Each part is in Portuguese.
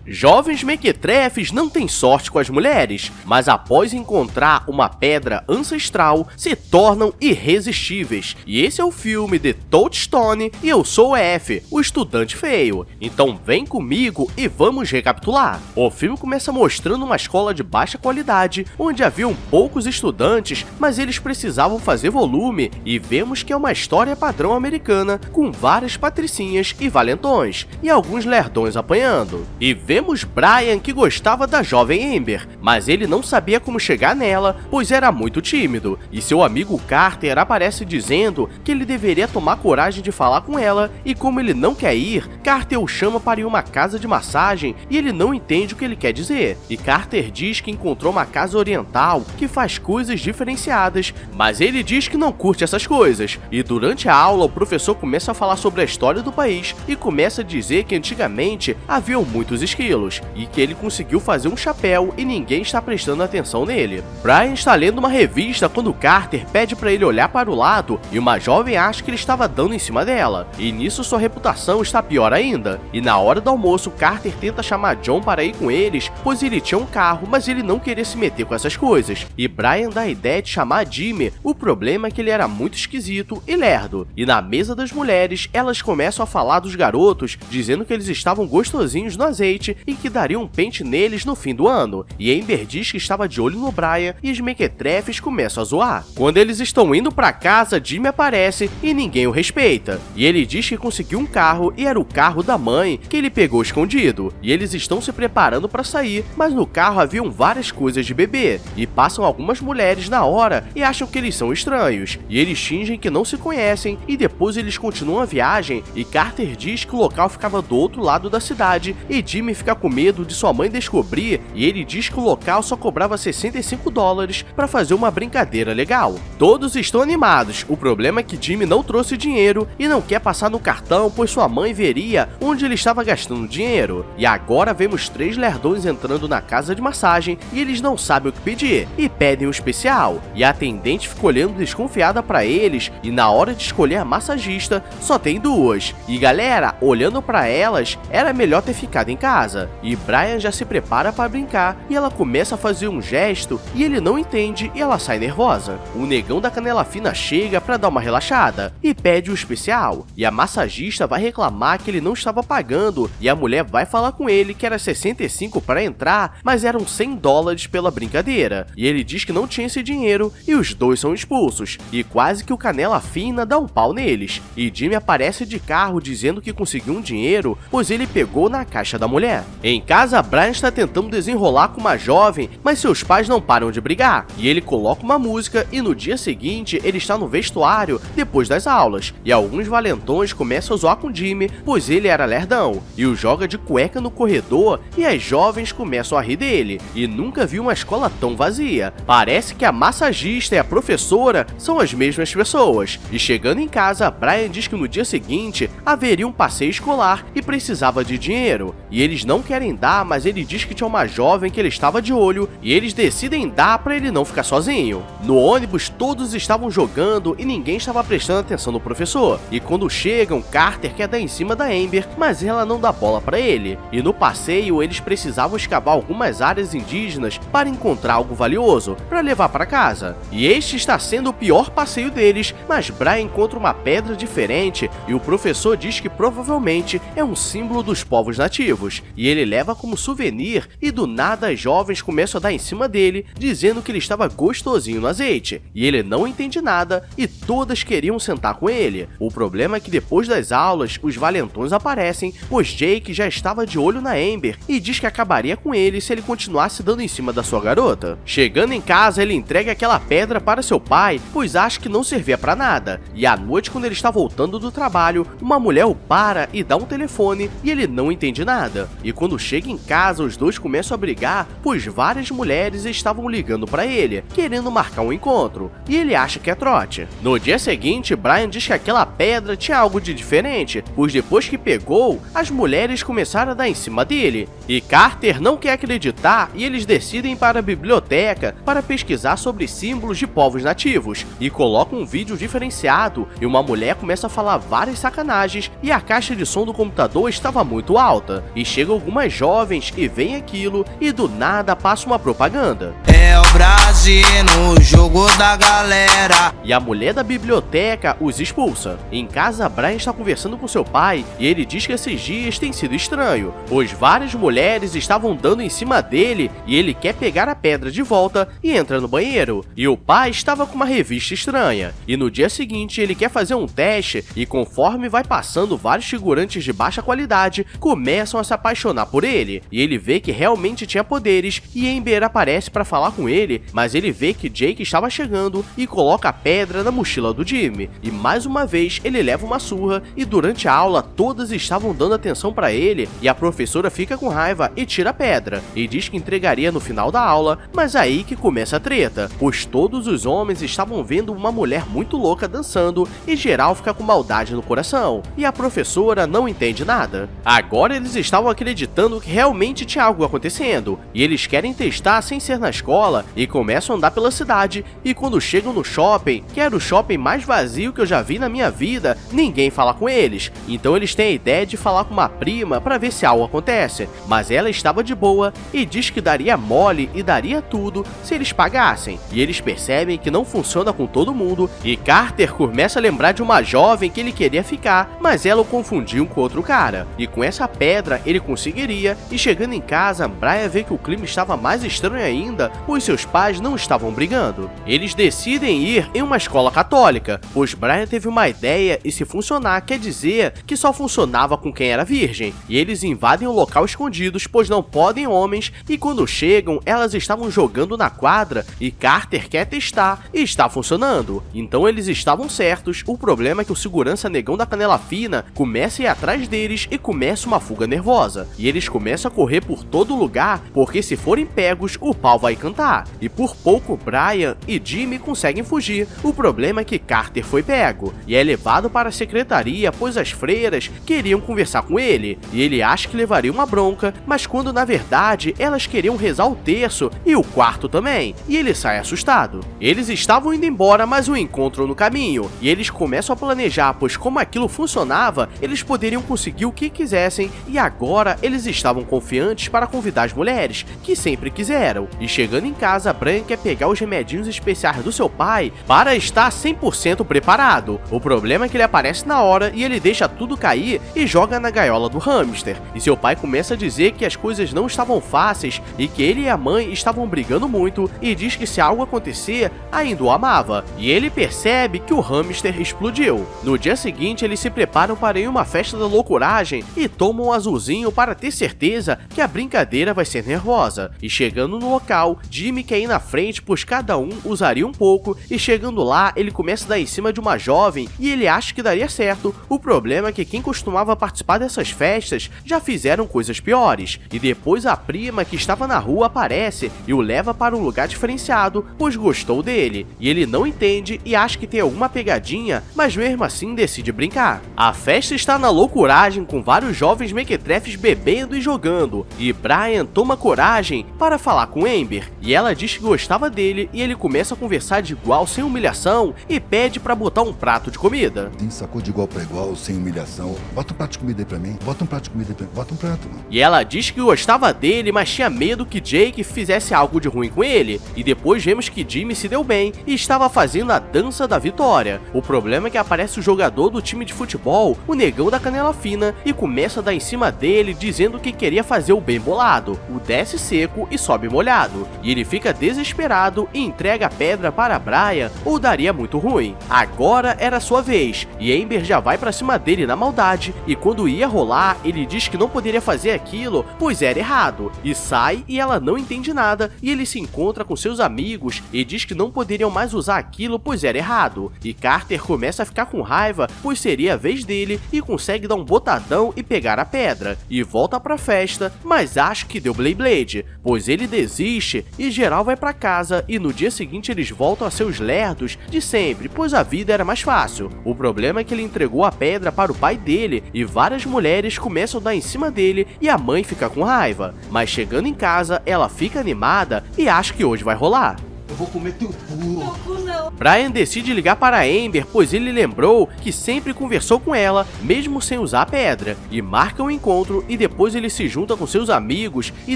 Jovens mequetrefes não têm sorte com as mulheres, mas após encontrar uma pedra ancestral, se tornam irresistíveis. E esse é o filme The Touchstone e eu sou o F, o estudante feio. Então vem comigo e vamos recapitular. O filme começa mostrando uma escola de baixa qualidade, onde haviam poucos estudantes, mas eles precisavam fazer volume, e vemos que é uma história padrão americana, com várias patricinhas e valentões, e alguns lerdões apanhando. E vemos Brian, que gostava da jovem Amber, mas ele não sabia como chegar nela, pois era muito tímido, e seu amigo Carter aparece dizendo que ele deveria tomar coragem de falar com ela, e como ele não quer ir, Carter o chama para ir a uma casa de massagem e ele não entende o que ele quer dizer. E Carter diz que encontrou uma casa oriental que faz coisas diferenciadas, mas ele diz que não curte essas coisas. E durante a aula o professor começa a falar sobre a história do país e começa a dizer que antigamente haviam muitos esquilos e que ele conseguiu fazer um chapéu e ninguém está prestando atenção nele. Brian está lendo uma revista quando Carter pede para ele olhar para o lado e uma jovem acha que ele estava dando em cima dela, e nisso sua reputação está pior ainda. E na hora do almoço, Carter tenta chamar John para ir com eles, pois ele tinha um carro, mas ele não queria se meter com essas coisas. E Brian dá a ideia de chamar Jimmy, o problema é que ele era muito esquisito e lerdo. E na mesa das mulheres, elas começam a falar dos garotos, dizendo que eles estavam gostosinhos no azeite e que dariam um pente neles no fim do ano. E Amber diz que estava de olho no Brian e os mequetrefes começam a zoar. Quando eles estão indo pra casa, Jimmy aparece e ninguém o respeita. E ele diz que conseguiu um carro e era o carro da mãe que ele pegou escondido. E eles estão se preparando para sair, mas no carro haviam várias coisas de bebê. E passam algumas mulheres na hora e acham que eles são estranhos. E eles fingem que não se conhecem e depois eles continuam a viagem e Carter diz que o local ficava do outro lado da cidade e Jimmy fica com medo de sua mãe descobrir e ele diz que o local só cobrava $65 para fazer uma brincadeira legal. Todos estão animados, o problema é que Jimmy não trouxe dinheiro e não quer passar no cartão, pois sua mãe veria onde ele estava gastando dinheiro. E agora vemos 3 lerdões entrando na casa de massagem e eles não sabem o que pedir e pedem um especial. E a atendente fica olhando desconfiada para eles e na hora de escolher a massagista só tem 2. E galera, olhando para elas, era melhor ter ficado em casa. E Brian já se prepara para brincar e ela começa a fazer um gesto e ele não entende e ela sai nervosa. O negão da canela fina chega para dar uma relaxada e pede o especial. E a massagista vai reclamar que ele não estava pagando e a mulher vai falar com ele que era 65 para entrar, mas eram $100 pela brincadeira. E ele diz que não tinha esse dinheiro e os dois são expulsos. E quase que o canela fina dá um pau neles. E Jimmy aparece de carro dizendo que conseguiu um dinheiro, pois ele pegou na caixa da mulher. Em casa, Brian está tentando desenrolar com uma jovem, mas seus pais não param de brigar. E ele coloca uma música e no dia seguinte ele está no vestuário depois das aulas. E alguns valentões começam a zoar com Jimmy, pois ele era lerdão. E o joga de cueca no corredor e as jovens começam a rir dele. E nunca vi uma escola tão vazia. Parece que a massagista e a professora são as mesmas pessoas. E chegando em casa, Brian diz que no dia seguinte haveria um passeio escolar e precisava de dinheiro. E eles não querem dar, mas ele diz que tinha uma jovem que ele estava de olho e eles decidem dar para ele não ficar sozinho. No ônibus, todos estavam jogando e ninguém estava prestando atenção no professor. E quando chegam, Carter quer dar em cima da Amber, mas ela não dá bola para ele. E no passeio, eles precisavam escavar algumas áreas indígenas para encontrar algo valioso para levar para casa. E este está sendo o pior passeio deles, mas Brian encontra uma pedra diferente e o professor diz que provavelmente é um símbolo dos povos nativos. E ele leva como souvenir e do nada as jovens começam a dar em cima dele, dizendo que ele estava gostosinho no azeite. E ele não entende nada e todas queriam sentar com ele. O problema é que depois das aulas, os valentões aparecem, pois Jake já estava de olho na Amber e diz que acabaria com ele se ele continuasse dando em cima da sua garota. Chegando em casa, ele entrega aquela pedra para seu pai, pois acha que não servia para nada. E à noite, quando ele está voltando do trabalho, uma mulher o para e dá um telefone e ele não entende nada. E quando chega em casa, os dois começam a brigar, pois várias mulheres estavam ligando para ele, querendo marcar um encontro, e ele acha que é trote. No dia seguinte, Brian diz que aquela pedra tinha algo de diferente, pois depois que pegou, as mulheres começaram a dar em cima dele. E Carter não quer acreditar e eles decidem ir para a biblioteca para pesquisar sobre símbolos de povos nativos, e colocam um vídeo diferenciado e uma mulher começa a falar várias sacanagens e a caixa de som do computador estava muito alta. E chega algumas jovens e veem aquilo e do nada passa uma propaganda. É o Brasil no jogo da galera. E a mulher da biblioteca os expulsa. Em casa, Brian está conversando com seu pai e ele diz que esses dias tem sido estranho, pois várias mulheres estavam dando em cima dele e ele quer pegar a pedra de volta e entra no banheiro. E o pai estava com uma revista estranha. E no dia seguinte ele quer fazer um teste e conforme vai passando, vários figurantes de baixa qualidade começam a se apaixonar por ele. E ele vê que realmente tinha poderes e Amber aparece para falar com ele, mas ele vê que Jake estava chegando e coloca a pedra na mochila do Jimmy. E mais uma vez ele leva uma surra e durante a aula todas estavam dando atenção para ele e a professora fica com raiva e tira a pedra e diz que entregaria no final da aula, mas aí que começa a treta, pois todos os homens estavam vendo uma mulher muito louca dançando e geral fica com maldade no coração e a professora não entende nada. Agora eles estavam acreditando que realmente tinha algo acontecendo e eles querem testar sem ser na escola e começam a andar pela cidade e quando chegam no shopping, que era o shopping mais vazio que eu já vi na minha vida, ninguém fala com eles. Então eles têm a ideia de falar com uma prima para ver se algo acontece, mas ela estava de boa e diz que daria mole e daria tudo se eles pagassem. E eles percebem que não funciona com todo mundo e Carter começa a lembrar de uma jovem que ele queria ficar, mas ela o confundiu com outro cara. E com essa pedra ele conseguiria e chegando em casa, Brian vê que o clima estava mais estranho ainda, pois seus pais não estavam brigando. Eles decidem ir em uma escola católica, pois Brian teve uma ideia e se funcionar quer dizer que só funcionava com quem era virgem. E eles invadem o local escondidos, pois não podem homens, e quando chegam, elas estavam jogando na quadra e Carter quer testar e está funcionando. Então eles estavam certos, o problema é que o segurança negão da canela fina começa a ir atrás deles e começa uma fuga nervosa. E eles começam a correr por todo lugar, porque se forem pegos, o pau vai cantar. E por pouco, Brian e Jimmy conseguem fugir. O problema é que Carter foi pego e é levado para a secretaria, pois as freiras queriam conversar com ele e ele acha que levaria uma bronca, mas quando na verdade elas queriam rezar o terço e o quarto também, e ele sai assustado. Eles estavam indo embora, mas o encontram no caminho e eles começam a planejar, pois como aquilo funcionava, eles poderiam conseguir o que quisessem e agora eles estavam confiantes para convidar as mulheres, que sempre quiseram. E chegando em casa, Brian quer pegar os remedinhos especiais do seu pai para estar 100% preparado. O problema é que ele aparece na hora e ele deixa tudo cair e joga na gaiola do hamster. E seu pai começa a dizer que as coisas não estavam fáceis e que ele e a mãe estavam brigando muito e diz que se algo acontecer, ainda o amava. E ele percebe que o hamster explodiu. No dia seguinte, eles se preparam para ir em uma festa da loucuragem e tomam um azulzinho para ter certeza que a brincadeira vai ser nervosa. E chegando no local, Jimmy quer ir na frente, pois cada um usaria um pouco, e chegando lá, ele começa a dar em cima de uma jovem e ele acha que daria certo. O problema é que quem costumava participar dessas festas já fizeram coisas piores. E depois a prima que estava na rua aparece e o leva para um lugar diferenciado, pois gostou dele. E ele não entende e acha que tem alguma pegadinha, mas mesmo assim decide brincar. A festa está na loucuragem com vários jovens mequetrefes bebendo e jogando. E Brian toma coragem para falar com Amber. E ela diz que gostava dele e ele começa a conversar de igual sem humilhação e pede para botar um prato de comida. Sacou de igual para igual, sem humilhação. Bota um prato de comida aí pra mim. Bota um prato de comida aí pra mim. Bota um prato, mano. E ela diz que gostava dele, mas tinha medo que Jake fizesse algo de ruim com ele. E depois vemos que Jimmy se deu bem e estava fazendo a dança da vitória. O problema é que aparece o jogador do time de futebol, o negão da canela fina, e começa a dar em cima dele, dizendo que queria fazer o bem bolado. O desce seco e sobe molhado. E ele fica desesperado e entrega a pedra para Brian, ou daria muito ruim. Agora era sua vez, e Amber já vai pra cima dele na maldade, e quando ia rolar, ele diz que não poderia fazer aquilo, pois era errado, e sai e ela não entende nada, e ele se encontra com seus amigos e diz que não poderiam mais usar aquilo, pois era errado, e Carter começa a ficar com raiva, pois seria a vez dele, e consegue dar um botadão e pegar a pedra, e volta pra festa, mas acha que deu Beyblade, pois ele desiste, e geral vai pra casa, e no dia seguinte eles voltam a seus lerdos de sempre, pois a vida era mais fácil. O problema é que ele entregou a pedra para o pai dele e várias mulheres começam a dar em cima dele e a mãe fica com raiva. Mas chegando em casa, ela fica animada e acha que hoje vai rolar. Eu vou comer teu cu. Não. Brian decide ligar para Amber, pois ele lembrou que sempre conversou com ela, mesmo sem usar a pedra, e marca um encontro e depois ele se junta com seus amigos e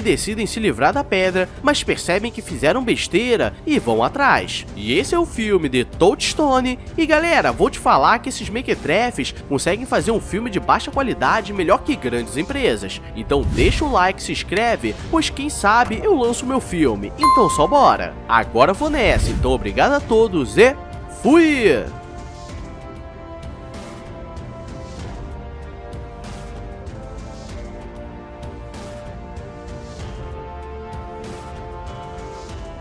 decidem se livrar da pedra, mas percebem que fizeram besteira e vão atrás. E esse é o filme de Touchstone, e galera, vou te falar que esses mequetrefes conseguem fazer um filme de baixa qualidade melhor que grandes empresas. Então deixa o like, se inscreve, pois quem sabe eu lanço meu filme, então só bora! Agora vou nessa, então obrigado a todos e fui!